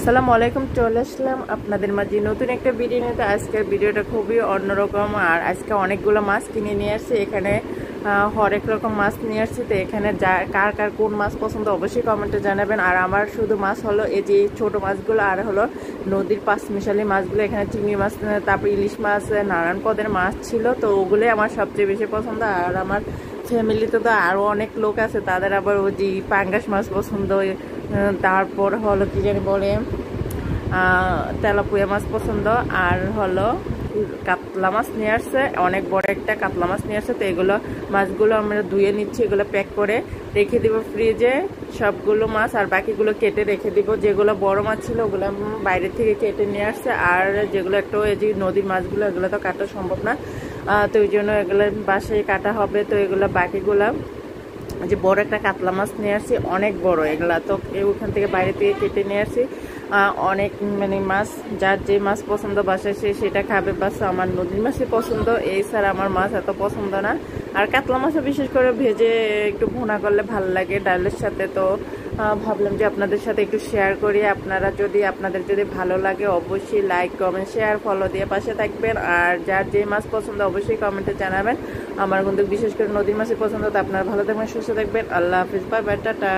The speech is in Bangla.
আসসালামু আলাইকুম। চলে আসলাম আপনাদের মাঝে নতুন একটা ভিডিও নিয়ে। তো আজকের ভিডিওটা খুবই অন্যরকম। আর আজকে অনেকগুলো মাছ কিনে নিয়ে আসছি। এখানে হরেক রকম মাছ নিয়ে আসছি। তো এখানে কার কার কোন মাছ পছন্দ অবশ্যই কমেন্টে জানাবেন। আর আমার শুধু মাছ হলো এই যে ছোট মাছগুলো, আর হলো নদীর পাঁচমিশালি মাছগুলো। এখানে চিংড়ি মাছ, তারপর ইলিশ মাছ, নানান পদের মাছ ছিল। তো ওগুলোই আমার সবচেয়ে বেশি পছন্দ। আর আমার ফ্যামিলিতে তো আরও অনেক লোক আছে, তাদের আবার ওই যে পাঙ্গাস মাছ পছন্দ। তারপর হলো কি জানি বলে তেলাপুয়া মাছ পছন্দ। আর হলো কাতলা মাছ নিয়ে আসছে, অনেক বড় একটা কাতলা মাছ নিয়ে আসছে। তো এগুলো মাছগুলো আমরা ধুয়ে নিচ্ছি, এগুলো প্যাক করে রেখে দিব ফ্রিজে সবগুলো মাছ। আর বাকিগুলো কেটে রেখে দিব। যেগুলো বড় মাছ ছিল ওগুলো বাইরে থেকে কেটে নিয়ে আসছে। আর যেগুলো একটু এই যে নদীর মাছগুলো, এগুলো তো কাটা সম্ভব না, তো ওই জন্য এগুলো বাসায় কাটা হবে। তো এগুলো বাকিগুলো যে বড় একটা কাতলা মাছ নিয়ে আসছি, অনেক বড় এগুলা। তো ওখান থেকে বাইরে থেকে কেটে নিয়ে আসছি অনেক মানে মাছ। যার যে মাছ পছন্দ বাসায় সে সেটা খাবে। বাস আমার নদীর মাছই পছন্দ, এই ছাড়া আমার মাছ এত পছন্দ না। আর কাতলা মাছও বিশেষ করে ভেজে একটু ভুনা করলে ভালো লাগে ডালের সাথে। তো ভাবলাম যে আপনাদের সাথে একটু শেয়ার করি। আপনাদের যদি ভালো লাগে অবশ্যই লাইক, কমেন্ট, শেয়ার, ফলো দিয়ে পাশে থাকবেন। আর যার যে মাছ পছন্দ অবশ্যই কমেন্টে জানাবেন। আমার কিন্তু বিশেষ করে নদীর মাছই পছন্দ। তো আপনারা ভালো থাকবেন, সুস্থ থাকবেন। আল্লাহ হাফিজ, বাই বাই, টাটা।